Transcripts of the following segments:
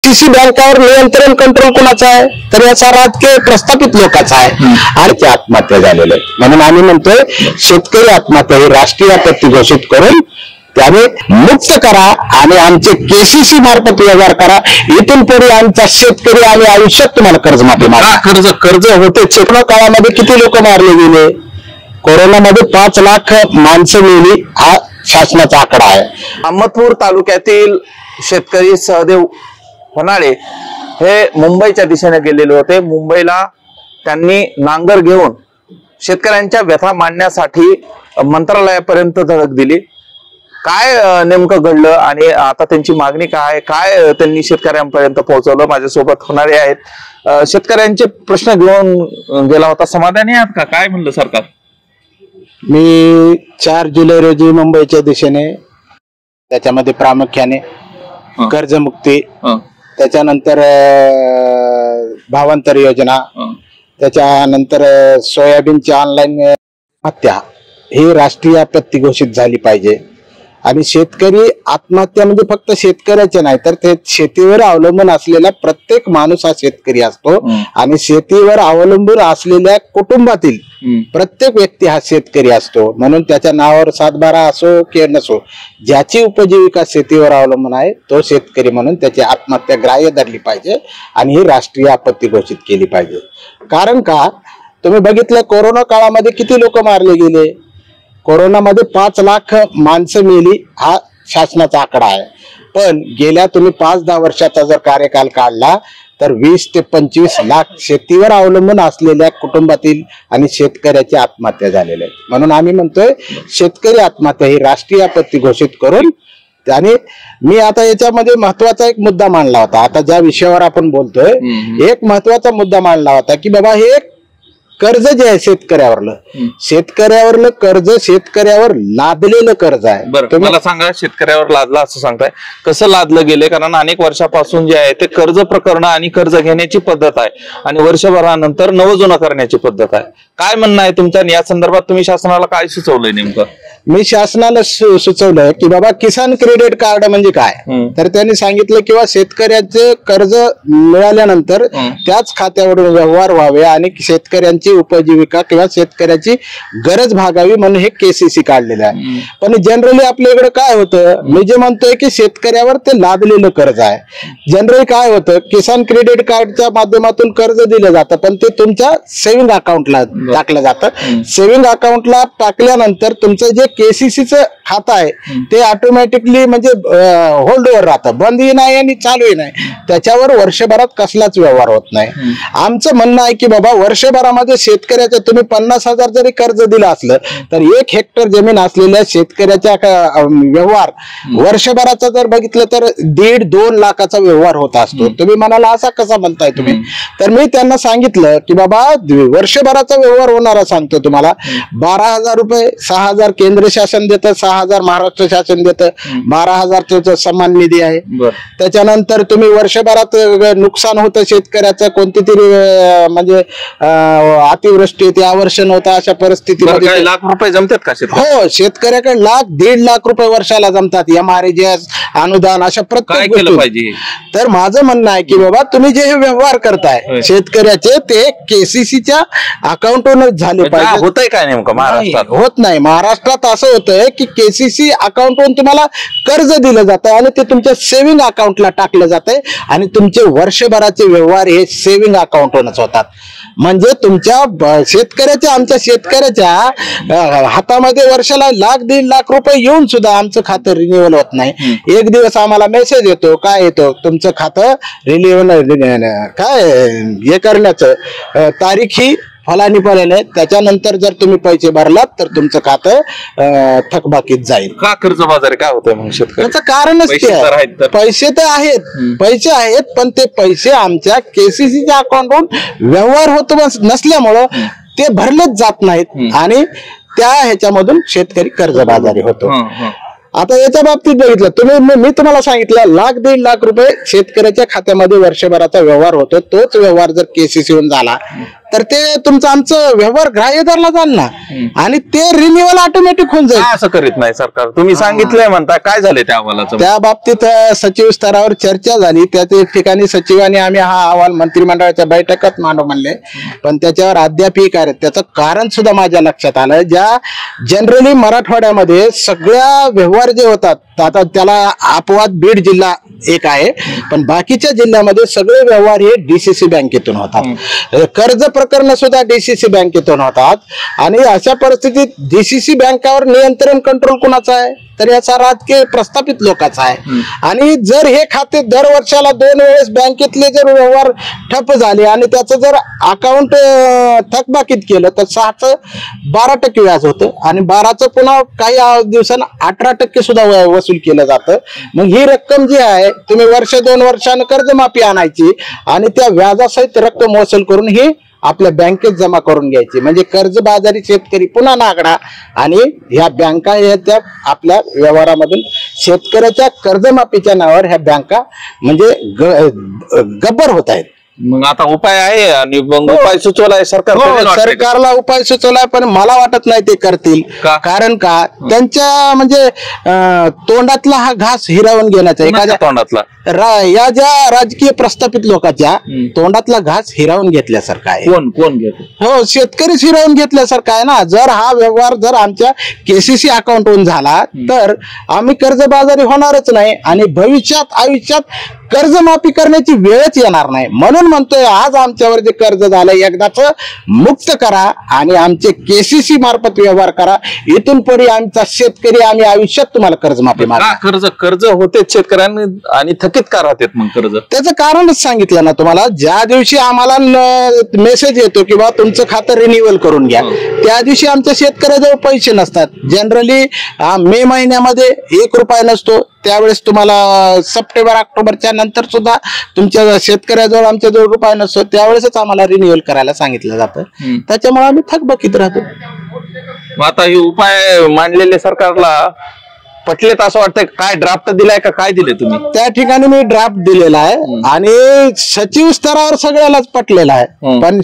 KCC बँकावर नियंत्रण control कोणाचा आहे? तर याचा राजकीय प्रस्थापित लोकांचा आहे आणि ते आत्महत्या झालेले आहेत. म्हणून आम्ही म्हणतोय शेतकरी आत्महत्या ही राष्ट्रीय आपत्ती घोषित करून त्याने मुक्त करा आणि आमचे केसीसी मार्फत व्यवहार करा. इथून पुढे आमचा शेतकरी आणि आयुष्यात तुम्हाला कर्जमाफी मारा. कर्ज होते. कोरोना काळामध्ये किती लोक मारले गेले? कोरोनामध्ये 5 लाख माणसं मेली हा शासनाचा आकडा आहे. अहमदपूर तालुक्यातील शेतकरी सहदेव होनाळे हे मुंबईच्या दिशेने गेलेले होते. मुंबईला त्यांनी नांगर घेऊन शेतकऱ्यांच्या व्यथा मांडण्यासाठी मंत्रालयापर्यंत धडक दिली. काय नेमकं घडलं आणि आता त्यांची मागणी काय, काय त्यांनी शेतकऱ्यांपर्यंत पोहोचवलं? माझ्यासोबत होणारे आहेत. शेतकऱ्यांचे प्रश्न घेऊन गेला होता. समाधानी आहात का? काय म्हणलं सरकार? मी 4 जुलै रोजी मुंबईच्या दिशेने, त्याच्यामध्ये प्रामुख्याने कर्जमुक्ती, त्याच्यानंतर भावांतर योजना, त्याच्यानंतर सोयाबीनची ऑनलाईन हत्या ही राष्ट्रीय आपत्ती घोषित झाली पाहिजे. आणि शेतकरी आत्महत्या म्हणजे फक्त शेतकऱ्याचे नाही तर ते शेतीवर अवलंबून असलेला प्रत्येक माणूस हा शेतकरी असतो आणि शेतीवर अवलंबून असलेल्या कुटुंबातील प्रत्येक व्यक्ती हा शेतकरी असतो. म्हणून त्याच्या नावावर 7/12 असो की नसो, ज्याची उपजीविका शेतीवर अवलंबून आहे तो शेतकरी म्हणून त्याची आत्महत्या ग्राह्य धरली पाहिजे आणि ही राष्ट्रीय आपत्ती घोषित केली पाहिजे. कारण का तुम्ही बघितलं कोरोना काळामध्ये किती लोक मारले गेले? कोरोनामध्ये 5 लाख माणसं मेली हा शासनाचा आकडा आहे. पण गेल्या तुम्ही 5-10 वर्षाचा जर कार्यकाल काढला तर 20 ते 25 लाख शेतीवर अवलंबून असलेल्या कुटुंबातील आणि शेतकऱ्याची आत्महत्या झालेल्या आहेत. म्हणून आम्ही म्हणतोय शेतकरी आत्महत्या ही राष्ट्रीय आपत्ती घोषित करून. आणि मी आता याच्यामध्ये महत्वाचा एक मुद्दा मांडला होता. आता ज्या विषयावर आपण बोलतोय एक महत्वाचा मुद्दा मांडला होता की बाबा हे कर्ज जे आहे शेतकऱ्यावरलं कर्ज शेतकऱ्यावर लादलेलं कर्ज आहे. बरं, मला सांगा शेतकऱ्यावर लादलं असं सांगताय, कसं लादलं गेले? कारण अनेक वर्षापासून जे आहे ते कर्ज प्रकरण आणि कर्ज घेण्याची पद्धत आहे आणि वर्षभरानंतर नवजुना करण्याची पद्धत आहे. काय म्हणणं आहे तुमचं? या संदर्भात तुम्ही शासनाला काय सुचवलंय नेमकं? मी शासनाला सुचवलंय की बाबा किसान क्रेडिट कार्ड म्हणजे काय, तर त्यांनी सांगितलं किंवा शेतकऱ्याचे कर्ज मिळाल्यानंतर त्याच खात्यावरून व्यवहार व्हावे आणि शेतकऱ्यांची उपजीविका किंवा शेतकऱ्याची गरज भागावी म्हणून हे केसीसी काढलेलं आहे. पण जनरली आपल्याकडे काय होतं, मी जे म्हणतोय की शेतकऱ्यावर ते लादलेलं कर्ज आहे. जनरली काय होतं, किसान क्रेडिट कार्डच्या माध्यमातून कर्ज दिलं जातं पण ते तुमच्या सेव्हिंग अकाउंटला टाकलं जातं. सेव्हिंग अकाउंटला टाकल्यानंतर तुमचं जे केसीसीचं खातं आहे ते ऑटोमॅटिकली म्हणजे होल्डवर राहतं, बंदही नाही आणि चालूही नाही. त्याच्यावर वर्षभरात कसलाच व्यवहार होत नाही. आमचं म्हणणं आहे की बाबा वर्षभरामध्ये शेतकऱ्याचं तुम्ही 50,000 जरी कर्ज दिलं असलं तर 1 हेक्टर जमीन असलेल्या शेतकऱ्याच्या व्यवहार वर्षभराचा जर बघितलं तर 1.5-2 लाखाचा व्यवहार होत असतो. तुम्ही म्हणाला असा कसा म्हणताय तुम्ही? तर मी त्यांना सांगितलं की बाबा वर्षभराचा व्यवहार होणारा सांगतो तुम्हाला. 12,000 रुपये 6,000 केंद्र शासन देतं, 6,000 महाराष्ट्र शासन देतं, 12,000 सन्मान निधी आहे. त्याच्यानंतर तुम्ही वर्षभरात नुकसान होतं शेतकऱ्याचं कोणती तरी म्हणजे अतिवृष्टी अवर्षण होता अशा परिस्थितीमध्ये लाख रुपये जमतात का? हो, शेतकऱ्याकडे 1.5 लाख रुपये वर्षाला जमतात. MRGS अनुदान अशा प्रत्येक गोष्टी. तर माझं म्हणणं आहे की बाबा तुम्ही जे हे व्यवहार करताय शेतकऱ्याचे ते केसीसीच्या अकाउंटवरच झाले पाहिजे. होतंय काय नेमकं महाराष्ट्रात? होत नाही. महाराष्ट्रात असं होतंय की केसीसी अकाउंटवरून तुम्हाला कर्ज दिलं जातं आणि ते तुमच्या सेव्हिंग अकाउंटला टाकलं जातंय आणि तुमचे वर्षभराचे व्यवहार हे सेव्हिंग अकाउंटवरच होतात. म्हणजे तुमच्या शेतकऱ्याच्या आमच्या शेतकऱ्याच्या हातामध्ये वर्षाला 1-1.5 लाख रुपये येऊन सुद्धा आमचं खातं रिन्युअल होत नाही. एक दिवस आम्हाला मेसेज येतो, काय येतो, तुमचं खातं रिन्युअल काय हे करण्याचं तारीख ही फलानी पडेल, त्याच्यानंतर जर तुम्ही पैसे भरलात तर तुमचं खातं थकबाकीत जाईल. का कर्जबाजारी काय होतंय मग शेतकऱ्याचं? कारणच ते पैसे तर आहेत, पैसे आहेत पण ते पैसे आमच्या केसीसीच्या अकाउंटवरून व्यवहार होत नसल्यामुळं ते भरलेच जात नाहीत आणि त्या ह्याच्यामधून शेतकरी कर्जबाजारी होतो. आता याच्या बाबतीत बघितलं तुम्ही, मी तुम्हाला सांगितलं 1-1.5 लाख रुपये शेतकऱ्याच्या खात्यामध्ये वर्षभराचा व्यवहार होतो. तोच व्यवहार जर केसीसीहून झाला तर ते तुमचं आमचं व्यवहार ग्राह्य धरला जाईल ना, आणि ते रिन्युअल ऑटोमॅटिक होऊन जाईल. असं करीत नाही सरकार, तुम्ही सांगितलंय म्हणता, काय झाले त्या अहवालाचं? त्या बाबतीत सचिव स्तरावर चर्चा झाली, त्या ठिकाणी सचिवांनी आम्ही हा अहवाल मंत्रिमंडळाच्या बैठकीत मांडू म्हणले, पण त्याच्यावर अद्यापही काय त्याचं कारण सुद्धा माझ्या लक्षात आलं. ज्या जनरली मराठवाड्यामध्ये सगळ्या व्यवहार जे होतात, आता त्याला अपवाद बीड जिल्हा एक आहे, पण बाकीच्या जिल्ह्यामध्ये सगळे व्यवहार हे डीसीसी बँकेतून होतात. कर्ज प्रकरण सुद्धा डीसीसी बँकेतून होतात. आणि अशा परिस्थितीत डीसीसी बँकावर नियंत्रण कंट्रोल कुणाचा आहे? तर याचा राजकीय प्रस्थापित लोकांचा आहे. आणि जर हे खाते दर वर्षाला 2 वेळेस बँकेतले जर व्यवहार ठप्प झाले आणि त्याचं जर अकाउंट थकबाकीत केलं तर 6चं 12% व्याज होतं, आणि 12चं पुन्हा काही दिवसांना 18% सुद्धा वसूल केलं जातं. मग ही रक्कम जी आहे तुम्ही वर्ष 2 वर्षानं कर्जमाफी आणायची आणि त्या व्याजासहित रक्कम वसूल करून ही आपल्या बँकेत जमा करून घ्यायची, म्हणजे कर्जबाजारी शेतकरी पुन्हा नागडा. आणि ह्या बँका त्या आपल्या व्यवहारामधून शेतकऱ्याच्या कर्जमाफीच्या नावावर ह्या बँका म्हणजे गब्बर होत आहेत. मग आता उपाय आहे, आणि मग उपाय सुचवलाय सरकार? सरकारला उपाय सुचवलाय, पण मला वाटत नाही ते करतील. कारण का त्यांच्या म्हणजे तोंडातला हा घास हिरावून घेण्याचा, एखाद्या तोंडातला या ज्या राजकीय प्रस्थापित लोकांच्या तोंडातला घास हिरावून घेतल्यासारखा आहे. कोण घेतो? हो, शेतकरीच हिरावून घेतल्यासारखा आहे ना. जर हा व्यवहार जर आमच्या केसीसी अकाउंटवरून झाला तर आम्ही कर्जबाजारी होणारच नाही, आणि आयुष्यात कर्जमाफी करण्याची वेळच येणार नाही. म्हणून म्हणतोय, आज आमच्यावर जे कर्ज झालंय एकदाच मुक्त करा आणि आमचे केसीसी मार्फत व्यवहार करा. इथून पुढे आमचा शेतकरी आम्ही आयुष्यात तुम्हाला कर्जमाफी मागणार. कर्ज होते शेतकऱ्यांनी आणि थकीत का राहतात मग कर्ज? त्याचं कारणच सांगितलं ना तुम्हाला. ज्या दिवशी आम्हाला मेसेज येतो की बा तुमचं खातं रिन्युअल करून घ्या, त्या दिवशी आमच्या शेतकऱ्याजवळ पैसे नसतात. जनरली मे महिन्यामध्ये 1 रुपया नसतो, त्यावेळेस तुम्हाला सप्टेंबर ऑक्टोबरच्या नंतर सुद्धा तुमच्या शेतकऱ्याजवळ आमच्याजवळ रुपया नसतो, त्यावेळेसच आम्हाला रिन्युअल करायला सांगितलं जातं. त्याच्यामुळे आम्ही थकबकीत राहतो. आता हे उपाय मांडलेले सरकारला पटलेत असं वाटतंय? काय ड्राफ्ट दिलाय का काय दिले तुम्ही? त्या ठिकाणी मी ड्राफ्ट दिलेला आहे आणि सचिव स्तरावर सगळ्यालाच पटलेला आहे, पण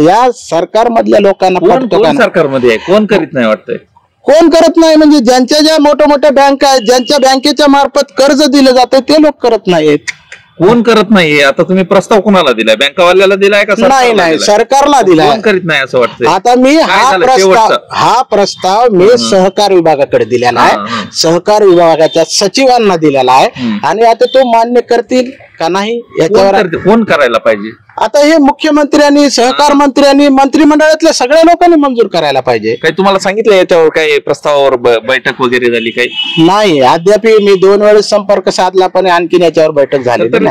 या सरकारमधल्या लोकांना पटतो का? सरकारमध्ये आहे कोण करीत नाही वाटतंय? कोण करत नाही म्हणजे ज्यांच्या ज्या मोठ्या मोठ्या बँका आहेत, ज्यांच्या बँकेच्या मार्फत कर्ज दिलं जातं ते लोक करत नाहीत. कोण करत नाहीये? आता तुम्ही प्रस्ताव कुणाला दिलाय? बँकावाल्याला दिलाय का? नाही, सरकारला दिलाय. कोण करीत नाही असं वाटतं? आता मी हा प्रस्ताव मी सहकार विभागाकडे दिलेला आहे, सहकार विभागाच्या सचिवांना दिलेला आहे, आणि आता तो मान्य करतील का नाही याच्यावर कोण करायला पाहिजे? आता हे मुख्यमंत्र्यांनी, सहकार मंत्र्यांनी, मंत्रिमंडळातल्या सगळ्या लोकांनी मंजूर करायला पाहिजे. काही तुम्हाला सांगितलं याच्यावर? काही प्रस्तावावर बैठक वगैरे झाली? काही नाही, अद्याप मी 2 वेळेस संपर्क साधला, पण आणखीन याच्यावर बैठक झाली नाही.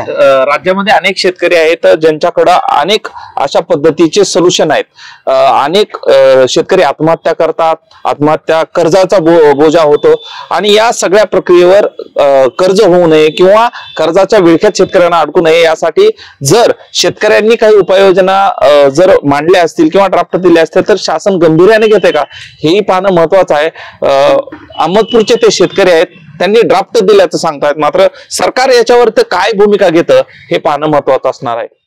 राज्यामध्ये अनेक शेतकरी आहेत ज्यांच्याकडे अनेक अशा पद्धतीचे सोल्युशन आहेत. अनेक शेतकरी आत्महत्या करतात, आत्महत्या कर्जाचा बोजा होतो, आणि या सगळ्या प्रक्रियेवर कर्ज होऊ नये किंवा कर्जाच्या विळख्यात शेतकऱ्यांना अडकू नये यासाठी जर शेतकऱ्यांनी काही उपाययोजना जर मांडल्या असतील किंवा ड्राफ्ट दिले असतील तर शासन गंभीर्याने घेते का हेही पाहणं महत्वाचं आहे. अहमदपूरचे ते शेतकरी आहेत, त्यांनी ड्राफ्ट दिल्याचं सांगतायत, मात्र सरकार याच्यावर काय भूमिका घेतं हे पाहणं महत्वाचं असणार आहे.